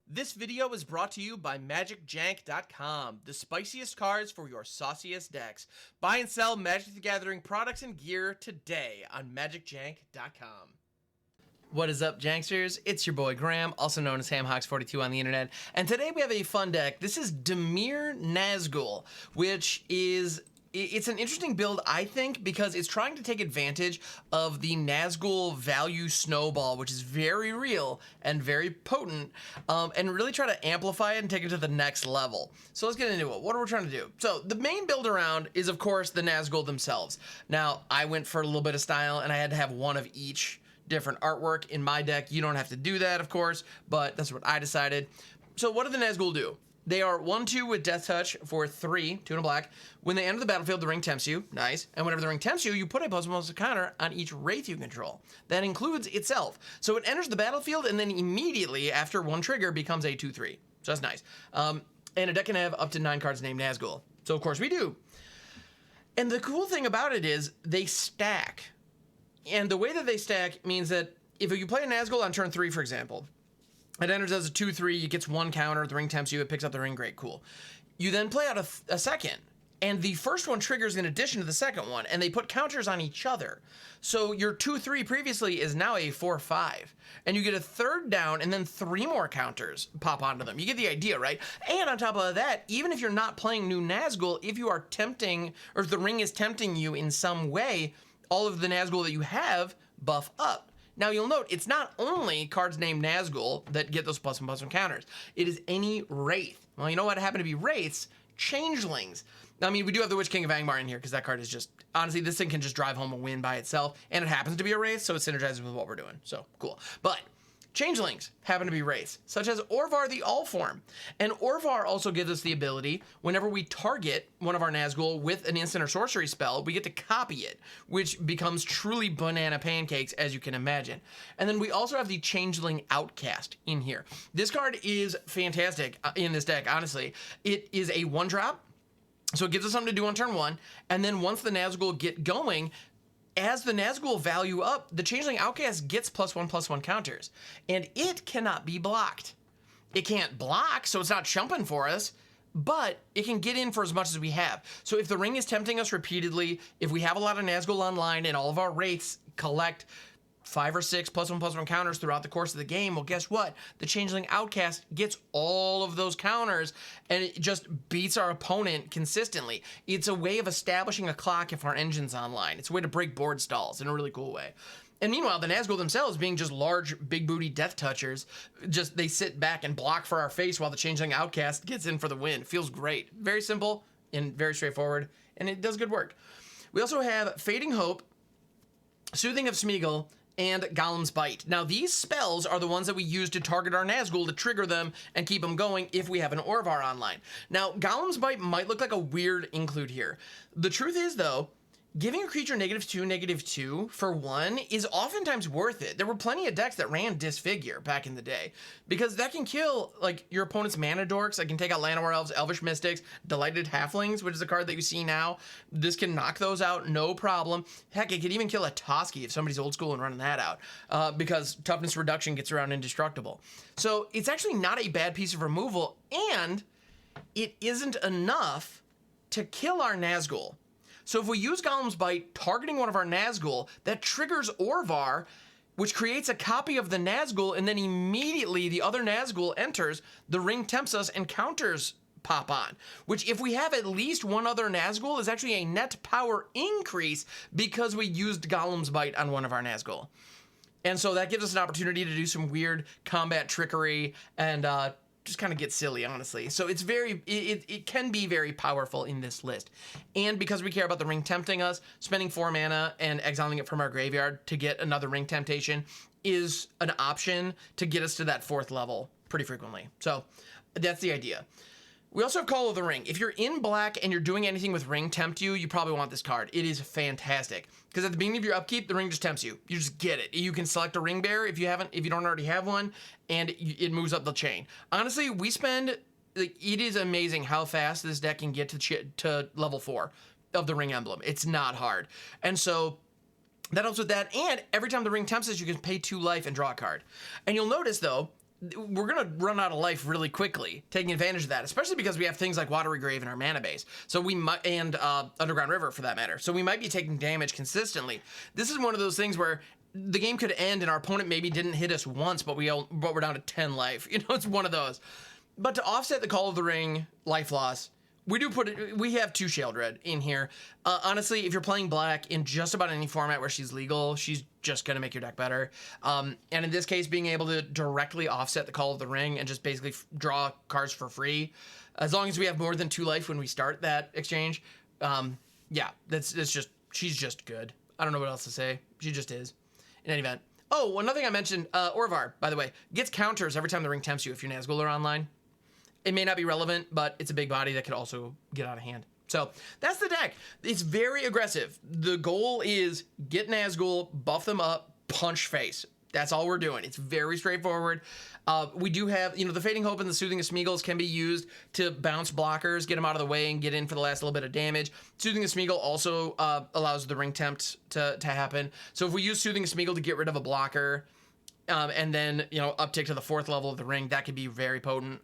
This video is brought to you by MagicJank.com, the spiciest cards for your sauciest decks. Buy and sell Magic the Gathering products and gear today on MagicJank.com. What is up, Janksters? It's your boy Graham, also known as HamHawks42 on the internet, and today we have a fun deck. This is Dimir Nazgul, which is... It's an interesting build, I think, because it's trying to take advantage of the Nazgul value snowball, which is very real and very potent, and really try to amplify it and take it to the next level. So let's get into it. What are we trying to do? So the main build around is, of course, the Nazgul themselves. Now, I went for a little bit of style, and I had to have one of each different artwork in my deck. You don't have to do that, of course, but that's what I decided. So what do the Nazgul do? They are 1/2 with Death Touch for 3, 2 and a black. When they enter the battlefield, the ring tempts you. Nice. And whenever the ring tempts you, you put a +1/+1 counter on each wraith you control. That includes itself. So it enters the battlefield and then immediately after one trigger becomes a 2/3. So that's nice. And a deck can have up to 9 cards named Nazgul. So of course we do. And the cool thing about it is they stack. And the way that they stack means that if you play a Nazgul on turn 3, for example, it enters as a 2/3, it gets 1 counter, the ring tempts you, it picks up the ring, great, cool. You then play out a second, and the first one triggers in addition to the second one, and they put counters on each other. So your 2/3 previously is now a 4/5, and you get a third down, and then 3 more counters pop onto them. You get the idea, right? And on top of that, even if you're not playing new Nazgul, if you are tempting, or if the ring is tempting you in some way, all of the Nazgul that you have buff up. Now you'll note, it's not only cards named Nazgul that get those +1/+1 counters. It is any wraith. Well, you know what happen to be wraiths? Changelings. I mean, we do have the Witch King of Angmar in here because that card is just, honestly, this thing can just drive home a win by itself, and it happens to be a wraith, so it synergizes with what we're doing. So, cool. But changelings happen to be wraiths, such as Orvar the All-Form. And Orvar also gives us the ability, whenever we target one of our Nazgul with an instant or sorcery spell, we get to copy it, which becomes truly banana pancakes, as you can imagine. And then we also have the Changeling Outcast in here. This card is fantastic in this deck, honestly. It is a 1-drop, so it gives us something to do on turn 1, and then once the Nazgul get going, as the Nazgul value up, the Changeling Outcast gets +1/+1 counters, and it cannot be blocked. It can't block, so it's not chumping for us, but it can get in for as much as we have. So if the ring is tempting us repeatedly, if we have a lot of Nazgul online and all of our wraiths collect 5 or 6 +1/+1 counters throughout the course of the game, well, guess what? The Changeling Outcast gets all of those counters, and it just beats our opponent consistently. It's a way of establishing a clock if our engine's online. It's a way to break board stalls in a really cool way. And meanwhile, the Nazgul themselves, being just large, big booty death touchers, just they sit back and block for our face while the Changeling Outcast gets in for the win. Feels great. Very simple and very straightforward, and it does good work. We also have Fading Hope, Soothing of Sméagol, and Gollum's Bite. Now, these spells are the ones that we use to target our Nazgul to trigger them and keep them going if we have an Orvar online. Now, Gollum's Bite might look like a weird include here. The truth is, though, giving a creature -2/-2 for 1 is oftentimes worth it. There were plenty of decks that ran Disfigure back in the day, because that can kill, like, your opponent's mana dorks. It can take out Llanowar Elves, Elvish Mystics, Delighted Halflings, which is a card that you see now. This can knock those out, no problem. Heck, it could even kill a Toski if somebody's old school and running that out, because toughness reduction gets around indestructible. So it's actually not a bad piece of removal, and it isn't enough to kill our Nazgul. So if we use Gollum's Bite targeting one of our Nazgul, that triggers Orvar, which creates a copy of the Nazgul, and then immediately the other Nazgul enters, the ring tempts us, and counters pop on. Which, if we have at least one other Nazgul, is actually a net power increase because we used Gollum's Bite on one of our Nazgul. And so that gives us an opportunity to do some weird combat trickery and just kind of get silly, honestly. So it's it can be very powerful in this list. And because we care about the ring tempting us, spending 4 mana and exiling it from our graveyard to get another ring temptation is an option to get us to that 4th level pretty frequently. So that's the idea. We also have Call of the Ring. If you're in black and you're doing anything with ring tempt you probably want this card. It is fantastic. Because at the beginning of your upkeep, the ring just tempts you. You just get it. You can select a ring bearer if you don't already have one, and it moves up the chain. Honestly, it is amazing how fast this deck can get to level 4 of the ring emblem. It's not hard. And so that helps with that. And every time the ring tempts us, you can pay 2 life and draw a card. And you'll notice, though, we're going to run out of life really quickly, taking advantage of that, especially because we have things like Watery Grave in our mana base. So we might, and Underground River for that matter. So we might be taking damage consistently. This is one of those things where the game could end and our opponent maybe didn't hit us once, but we're down to 10 life. You know, it's one of those. But to offset the Call of the Ring life loss, we have 2 Sheoldred in here. Honestly, if you're playing black in just about any format where she's legal, she's just going to make your deck better. And in this case, being able to directly offset the Call of the Ring and just basically draw cards for free, as long as we have more than 2 life when we start that exchange, yeah, she's just good. I don't know what else to say. She just is. In any event. Oh, another thing I mentioned, Orvar, by the way, gets counters every time the ring tempts you if your Nazgûl are online. It may not be relevant, but it's a big body that could also get out of hand. So that's the deck. It's very aggressive. The goal is get Nazgûl, buff them up, punch face. That's all we're doing. It's very straightforward. We do have, the Fading Hope and the Soothing of Sméagol can be used to bounce blockers, get them out of the way, and get in for the last little bit of damage. Soothing of Sméagol also allows the ring tempt to happen. So if we use Soothing of Sméagol to get rid of a blocker, and then, uptick to the 4th level of the ring, that could be very potent.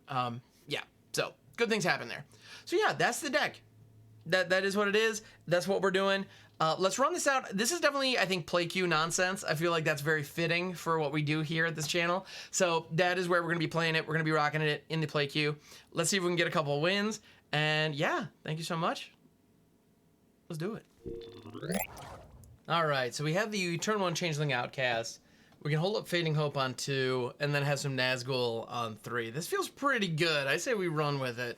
Yeah, so good things happen there. So yeah, that's the deck. That is what it is. That's what we're doing. Let's run this out. This is definitely, I think, play queue nonsense. I feel like that's very fitting for what we do here at this channel. So that is where we're going to be playing it. We're going to be rocking it in the play queue. Let's see if we can get a couple of wins. And yeah, thank you so much. Let's do it. All right, so we have the turn 1 Changeling Outcast. We can hold up Fading Hope on 2, and then have some Nazgûl on 3. This feels pretty good. I say we run with it.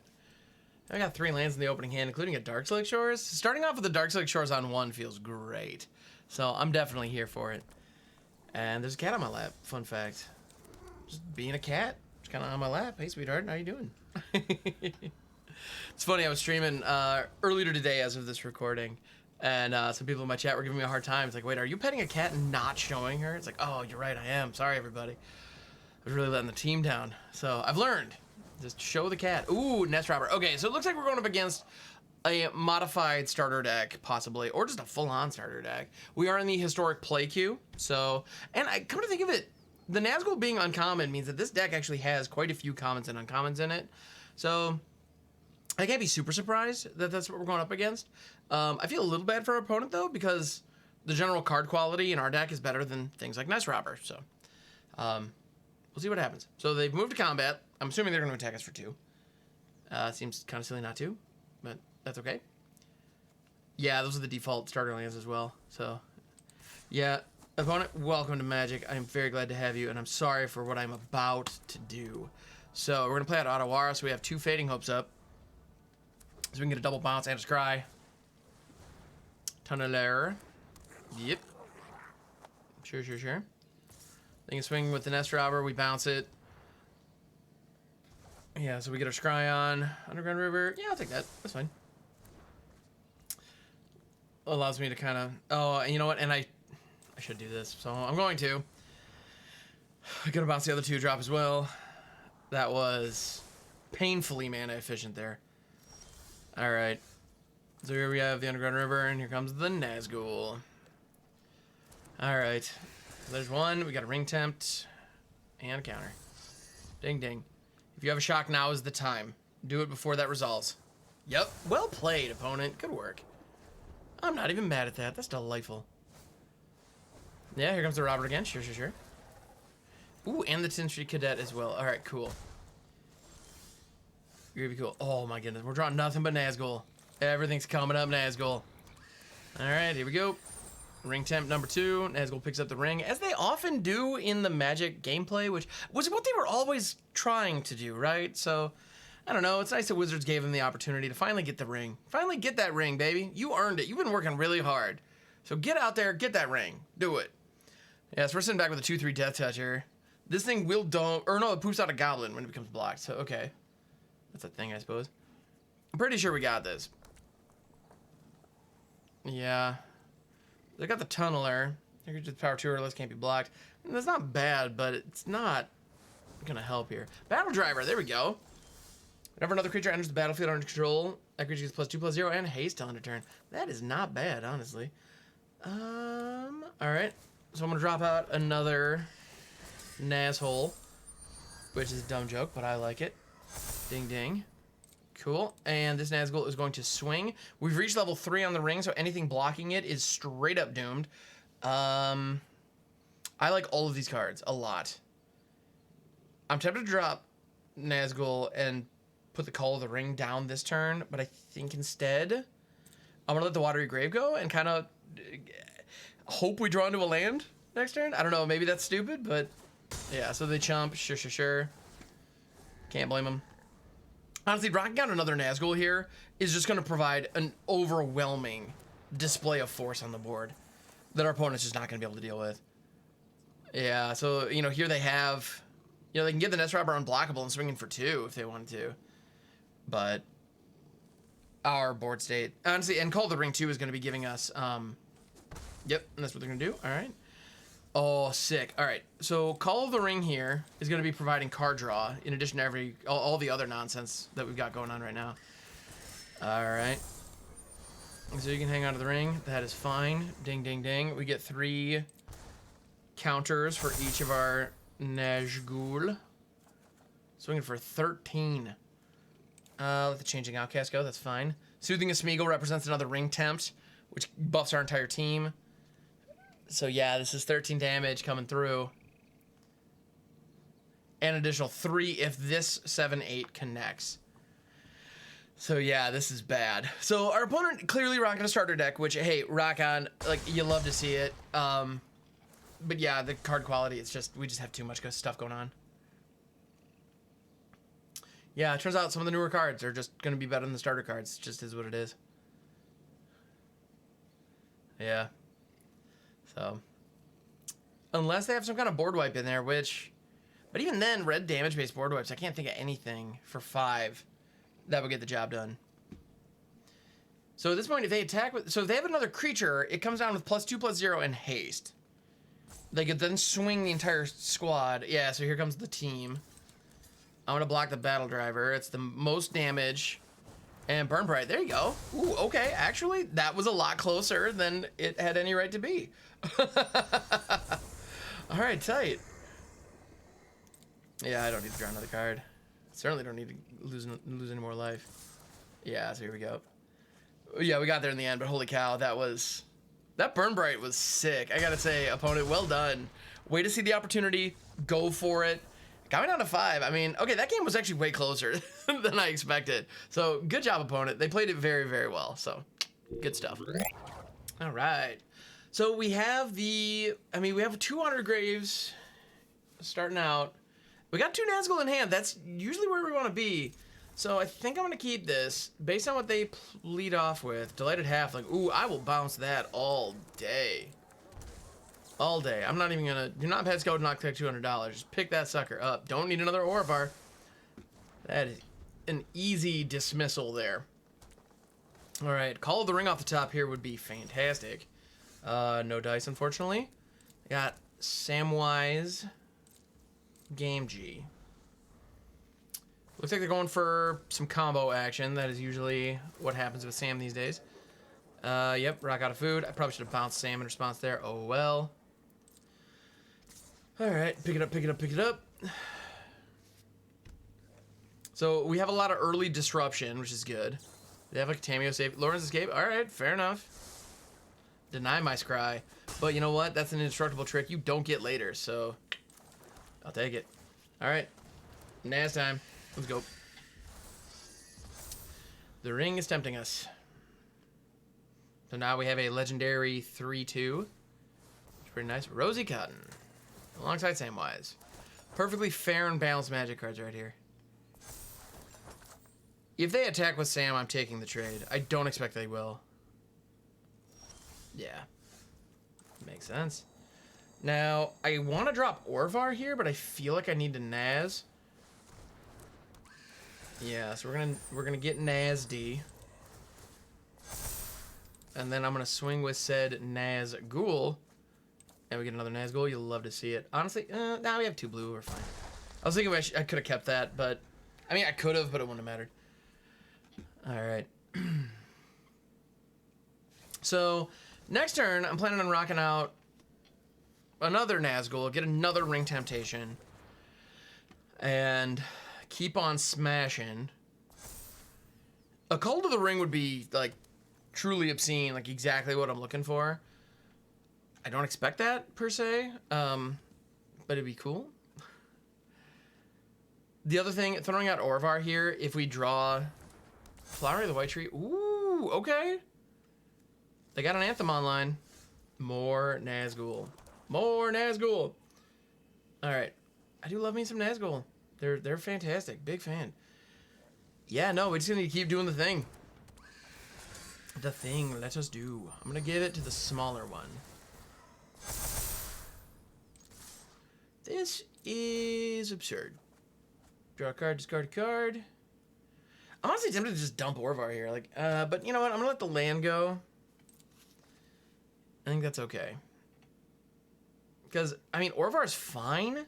I got 3 lands in the opening hand, including a Darkslick Shores. Starting off with the Darkslick Shores on 1 feels great. So I'm definitely here for it. And there's a cat on my lap, fun fact. Just being a cat. Just kind of on my lap. Hey, sweetheart, how you doing? It's funny, I was streaming earlier today as of this recording. And some people in my chat were giving me a hard time. It's like, wait, are you petting a cat and not showing her? It's like, oh, you're right, I am. Sorry, everybody. I was really letting the team down. So I've learned. Just show the cat. Ooh, Nest Robber. Okay, so it looks like we're going up against a modified starter deck, possibly, or just a full-on starter deck. We are in the historic play queue, so... And I come to think of it, the Nazgûl being uncommon means that this deck actually has quite a few commons and uncommons in it. So I can't be super surprised that that's what we're going up against. I feel a little bad for our opponent, though, because the general card quality in our deck is better than things like Nest Robber, so... we'll see what happens. So they've moved to combat. I'm assuming they're going to attack us for 2. Seems kind of silly not to, but that's okay. Yeah, those are the default starter lands as well. So, yeah, opponent, welcome to Magic. I'm very glad to have you, and I'm sorry for what I'm about to do. So we're going to play out Ottawara, so we have 2 Fading Hopes up. So we can get a double bounce and a scry. Tunneler. Yep. Sure. They can swing with the Nest Robber. We bounce it. Yeah, so we get our scry on. Underground River. Yeah, I'll take that. That's fine. Allows me to kind of... Oh, and you know what? And I should do this, so I'm going to. I'm going to bounce the other 2 drop as well. That was painfully mana efficient there. All right. So here we have the Underground River, and here comes the Nazgûl. All right. There's 1. We got a ring tempt and a counter. Ding, ding. If you have a shock, now is the time. Do it before that resolves. Yep. Well played, opponent. Good work. I'm not even mad at that. That's delightful. Yeah, here comes the Robert again. Sure. Ooh, and the Tin Street Cadet as well. All right, cool. You're gonna be cool. Oh, my goodness. We're drawing nothing but Nazgûl. Everything's coming up Nazgûl. All right, here we go. Ring temp number 2. Nazgûl picks up the ring, as they often do in the Magic gameplay, which was what they were always trying to do, right? So, I don't know. It's nice that Wizards gave them the opportunity to finally get the ring. Finally get that ring, baby. You earned it. You've been working really hard. So get out there, get that ring. Do it. Yeah, so we're sitting back with a 2/3 Death Toucher. This thing will don't... Or no, it poofs out a Goblin when it becomes blocked. So, okay. That's a thing, I suppose. I'm pretty sure we got this. Yeah. They got the Tunneler. You could just power 2 or less, can't be blocked. And that's not bad, but it's not gonna help here. Battle Driver, there we go. Whenever another creature enters the battlefield under control, that creature gets +2/+0 and haste till end of turn. That is not bad, honestly. Alright. So I'm gonna drop out another Nazgûl. which is a dumb joke, but I like it. Ding ding. Cool. And this Nazgûl is going to swing. We've reached level 3 on the ring, so anything blocking it is straight up doomed. I like all of these cards a lot. I'm tempted to drop Nazgûl and put the Call of the Ring down this turn, but I think instead I'm gonna let the Watery Grave go and kind of hope we draw into a land next turn. I don't know, maybe that's stupid, but yeah, so they chump. Sure. Can't blame them. Honestly, rocking out another Nazgûl here is just gonna provide an overwhelming display of force on the board that our opponent's just not gonna be able to deal with. Yeah, so, you know, here they have, you know, they can get the Nest Robber unblockable and swing in for 2 if they wanted to. But our board state, honestly, and Call of the Ring 2 is going to be giving us, yep, and that's what they're going to do. All right. Oh, sick. All right. So Call of the Ring here is going to be providing card draw in addition to all the other nonsense that we've got going on right now. All right. So you can hang on to the ring. That is fine. Ding, ding, ding. We get 3 counters for each of our Nazgûl. Swinging for 13. Let the Changeling Outcast go. That's fine. Soothing of Sméagol represents another ring tempt, which buffs our entire team. So yeah, this is 13 damage coming through. And an additional 3 if this 7/8 connects. So yeah, this is bad. So our opponent clearly rocking a starter deck, which, hey, rock on. Like, you love to see it. But yeah, the card quality, it's just, we just have too much stuff going on. Yeah, it turns out some of the newer cards are just going to be better than the starter cards. It just is what it is. Yeah. So, unless they have some kind of board wipe in there, which, but even then, red damage-based board wipes, I can't think of anything for 5 that would get the job done. So at this point, if they attack with, so if they have another creature, it comes down with +2/+0 and haste. They could then swing the entire squad. Yeah, so here comes the team. I'm gonna block the battle driver. It's the most damage. And Burn Bright, there you go. Ooh, okay, actually, that was a lot closer than it had any right to be. All right, tight. Yeah, I don't need to draw another card. Certainly don't need to lose any more life. Yeah, so here we go. Yeah, we got there in the end, but holy cow, that Burn Bright was sick. I gotta say, opponent, well done. Way to see the opportunity, go for it. Got me down to 5. I mean, okay, that game was actually way closer than I expected. So good job, opponent. They played it very, very well. So good stuff. All right. So we have we have 200 Graves starting out. We got 2 Nazgûl in hand. That's usually where we want to be. So I think I'm going to keep this based on what they lead off with. Delighted Half. Like, ooh, I will bounce that all day. All day. I'm not even gonna. Do not pass go to not collect $200. Just pick that sucker up. Don't need another Orvar. That is an easy dismissal there. All right, Call of the Ring off the top here would be fantastic. No dice, unfortunately. Got Samwise, Game G. Looks like they're going for some combo action. That is usually what happens with Sam these days. Yep, rock out of food. I probably should have bounced Sam in response there. Oh well. All right, pick it up, pick it up, pick it up. So we have a lot of early disruption, which is good. They have like Tameo save. Lauren's escape. All right, fair enough. Deny my scry. But you know what? That's an indestructible trick you don't get later, so I'll take it. All right, Naz time. Let's go. The ring is tempting us. So now we have a legendary 3/2. It's pretty nice. Rosy Cotton. Alongside Samwise. Perfectly fair and balanced Magic cards right here. If they attack with Sam, I'm taking the trade. I don't expect they will. Yeah. Makes sense. Now, I want to drop Orvar here, but I feel like I need to Naz. Yeah, so we're gonna get Nazd. And then I'm gonna swing with said Nazgûl. And we get another Nazgûl. You'll love to see it. Honestly, now we have 2 blue. We're fine. I was thinking I could have kept that, but I mean, I could have, but it wouldn't have mattered. All right. So next turn, I'm planning on rocking out another Nazgûl, get another Ring Temptation, And keep on smashing. A Cult of the Ring would be, like, truly obscene, like exactly what I'm looking for. I don't expect that, per se, but it'd be cool. The other thing, throwing out Orvar here, if we draw Flower of the White Tree, ooh, okay. They got an Anthem online. More Nazgûl. More Nazgûl. All right. I do love me some Nazgûl. They're fantastic. Big fan. Yeah, no, we just need to keep doing the thing. The thing, let us do. I'm going to give it to the smaller one. This is absurd. Draw a card, discard a card. I'm honestly tempted to just dump Orvar here. Like, but you know what? I'm going to let the land go. I think that's okay. Because, I mean, Orvar's fine,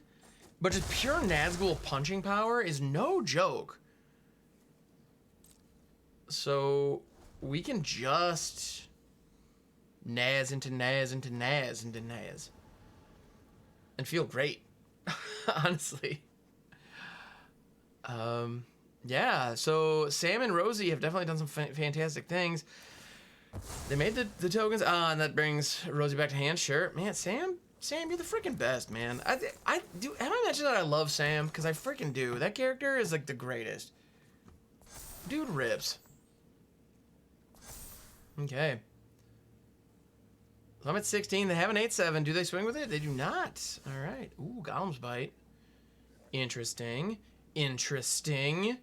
but just pure Nazgûl punching power is no joke. So, we can just Naz into Naz into Naz into Naz. And feel great. Honestly. Yeah, so Sam and Rosie have definitely done some fantastic things. They made the tokens. And that brings Rosie back to hand. Sure. Man, Sam, you're the freaking best, man. Have I mentioned that I love Sam? Because I freaking do. That character is like the greatest. Dude rips. Okay. So I'm at 16. They have an 8-7. Do they swing with it? They do not. All right. Ooh, Gollum's Bite. Interesting. Interesting.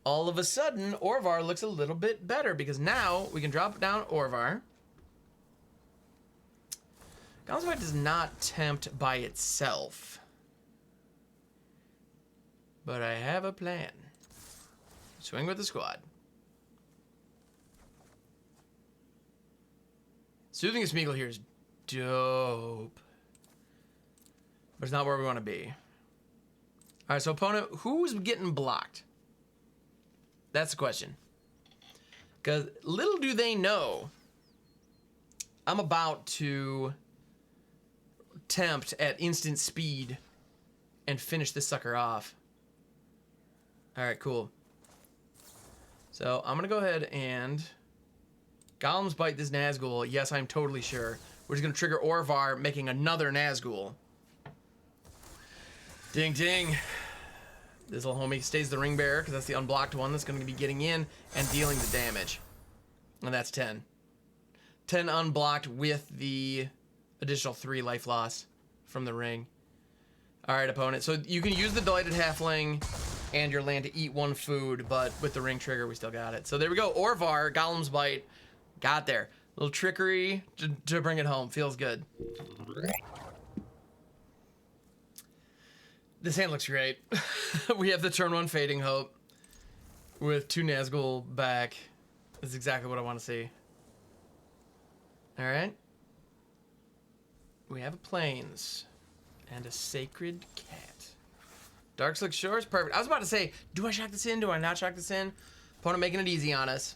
All of a sudden, Orvar looks a little bit better because now we can drop down Orvar. Gollum's Bite does not tempt by itself. But I have a plan. Swing with the squad. Soothing of Sméagol here is dope. But it's not where we want to be. Alright, so opponent, who's getting blocked? That's the question. Because little do they know, I'm about to tempt at instant speed and finish this sucker off. Alright, cool. So I'm going to go ahead and Gollum's Bite this Nazgûl. Yes, I'm totally sure. We're just going to trigger Orvar, making another Nazgûl. Ding, ding. This little homie stays the ring bearer because that's the unblocked one that's going to be getting in and dealing the damage. And that's 10. 10 unblocked with the additional 3 life loss from the ring. Alright, opponent. So you can use the Delighted Halfling and your land to eat 1 food, but with the ring trigger, we still got it. So there we go. Orvar, Gollum's Bite. Got there. Little trickery to bring it home. Feels good. This hand looks great. We have the turn 1 Fading Hope with 2 Nazgûl back. That's exactly what I want to see. All right. We have a Plains and a Sacred Cat. Darkslick Shores, perfect. I was about to say, do I shock this in? Do I not shock this in? Opponent making it easy on us.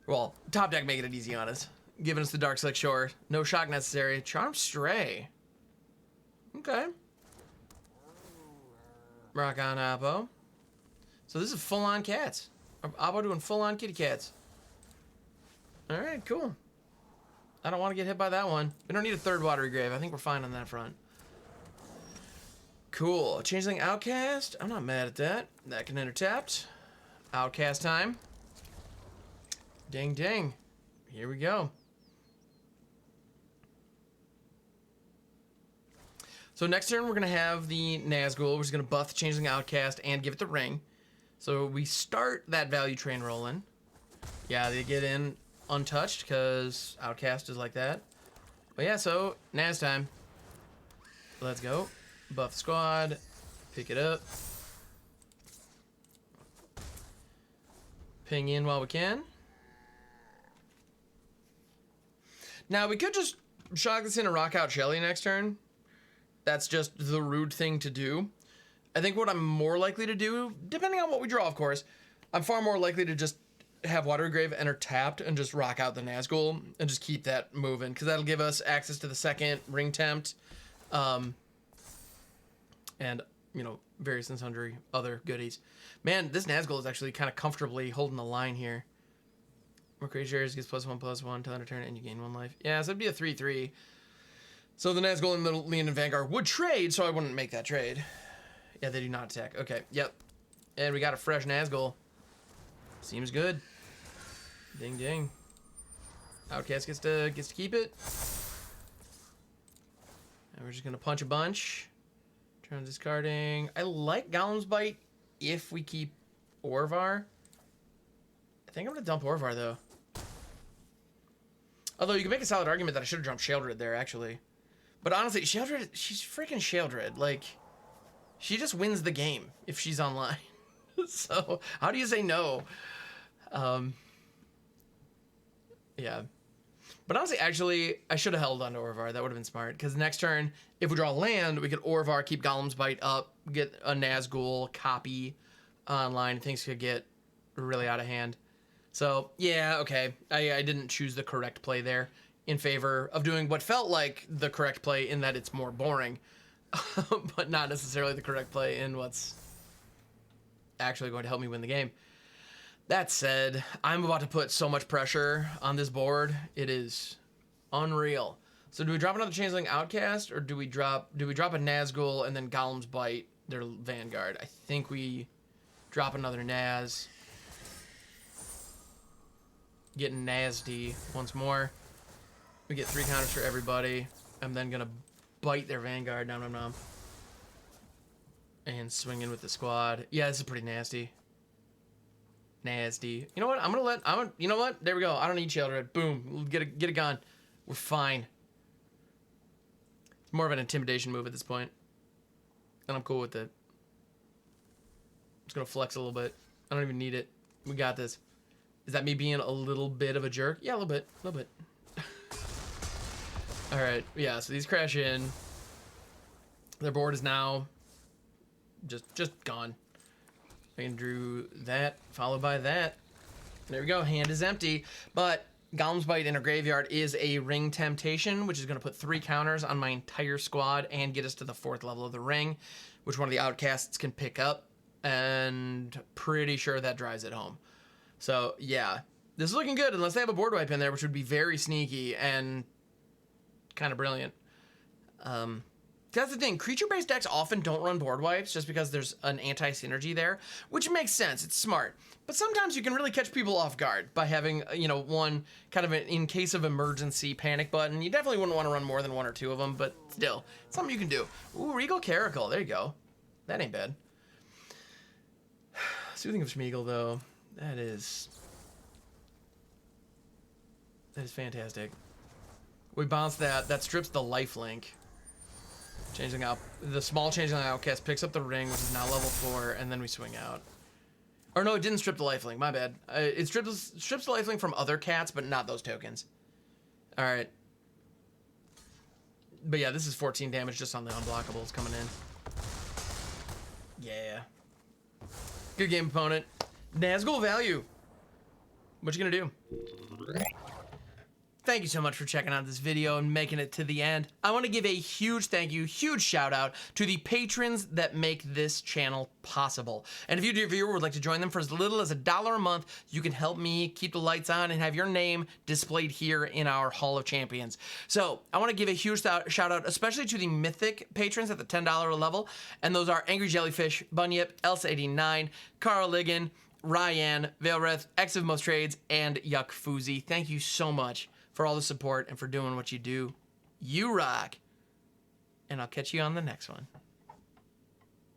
Well, top deck making it easy on us. Giving us the Darkslick Shore. No shock necessary. Charm Stray. Okay. Rock on Oppo. So this is full-on cats. Oppo doing full-on kitty cats. Alright, cool. I don't want to get hit by that one. We don't need a third Watery Grave. I think we're fine on that front. Cool. Changeling Outcast. I'm not mad at that. That can enter tapped. Outcast time. Ding, ding. Here we go. So next turn, we're going to have the Nazgûl, which is going to buff the Changeling Outcast and give it the ring. So we start that value train rolling. Yeah, they get in untouched because Outcast is like that. But yeah, so Naz time. Let's go. Buff the squad. Pick it up. Ping in while we can. Now, we could just shock this in and rock out Shelly next turn. That's just the rude thing to do. I think what I'm more likely to do, depending on what we draw, of course, I'm far more likely to just have Watery Grave enter tapped and just rock out the Nazgûl and just keep that moving, because that'll give us access to the second ring tempt, and, you know, various and sundry other goodies. Man, this Nazgul is actually kind of comfortably holding the line here. More creatures gets +1/+1 till end of turn, and you gain 1 life. Yeah, so it'd be a 3/3. So the Nazgul and the Leon and Vanguard would trade, so I wouldn't make that trade. Yeah, they do not attack. Okay, yep. And we got a fresh Nazgul. Seems good. Ding ding. Outcast gets to keep it. And we're just gonna punch a bunch. Turn discarding. I like Gollum's Bite if we keep Orvar. I think I'm gonna dump Orvar though. Although you can make a solid argument that I should have jumped Sheoldred there actually. But honestly, Sheoldred, she's freaking Sheoldred. Like, she just wins the game if she's online. So how do you say no? Yeah. But honestly, actually, I should have held on to Orvar. That would have been smart. Because next turn, if we draw land, we could Orvar, keep Gollum's Bite up, get a Nazgul copy online. Things could get really out of hand. So, yeah, okay. I didn't choose the correct play there in favor of doing what felt like the correct play in that it's more boring. But not necessarily the correct play in what's actually going to help me win the game. That said, I'm about to put so much pressure on this board. It is unreal. So do we drop another Changeling Outcast, or do we drop a Nazgul and then Gollum's Bite, their Vanguard? I think we drop another Naz. Getting nasty once more. We get 3 counters for everybody. I'm then gonna bite their Vanguard. Nom nom nom. And swing in with the squad. Yeah, this is pretty nasty. Nasty. You know what? You know what? There we go. I don't need Sheoldred. Boom. Get it gone. We're fine. It's more of an intimidation move at this point. And I'm cool with it. I'm just gonna flex a little bit. I don't even need it. We got this. Is that me being a little bit of a jerk? Yeah, a little bit. A little bit. Alright. Yeah, so these crash in. Their board is now just gone. I can drew that, followed by that. There we go, hand is empty. But Gollum's Bite in a graveyard is a Ring Temptation, which is going to put 3 counters on my entire squad and get us to the 4th level of the ring, which one of the outcasts can pick up. And pretty sure that drives it home. So, yeah. This is looking good, unless they have a board wipe in there, which would be very sneaky and kind of brilliant. That's the thing. Creature-based decks often don't run board wipes just because there's an anti-synergy there, which makes sense. It's smart. But sometimes you can really catch people off guard by having, you know, one kind of an in case of emergency panic button. You definitely wouldn't want to run more than 1 or 2 of them, but still, it's something you can do. Ooh, Regal Caracal. There you go. That ain't bad. Soothing of Sméagol, though, that is fantastic. We bounce that. That strips the lifelink. Changing out the small Changeling Outcast picks up the ring, which is now level 4, and then we swing out. Or no, it didn't strip the lifelink. My bad. It strips the lifelink from other cats, but not those tokens. All right. But yeah, this is 14 damage just on the unblockables coming in. Yeah. Good game, opponent. Nazgul value. What you gonna do? Thank you so much for checking out this video and making it to the end. I want to give a huge thank you, huge shout out to the patrons that make this channel possible. And if you, dear viewer, would like to join them for as little as $1 a month, you can help me keep the lights on and have your name displayed here in our Hall of Champions. So I want to give a huge shout out, especially to the Mythic patrons at the $10 level. And those are Angry Jellyfish, Bunyip, Elsa89, Carl Ligon, Ryan, Veilreth, X of Most Trades, and Yuck Foozy. Thank you so much for all the support and for doing what you do. You rock. And I'll catch you on the next one.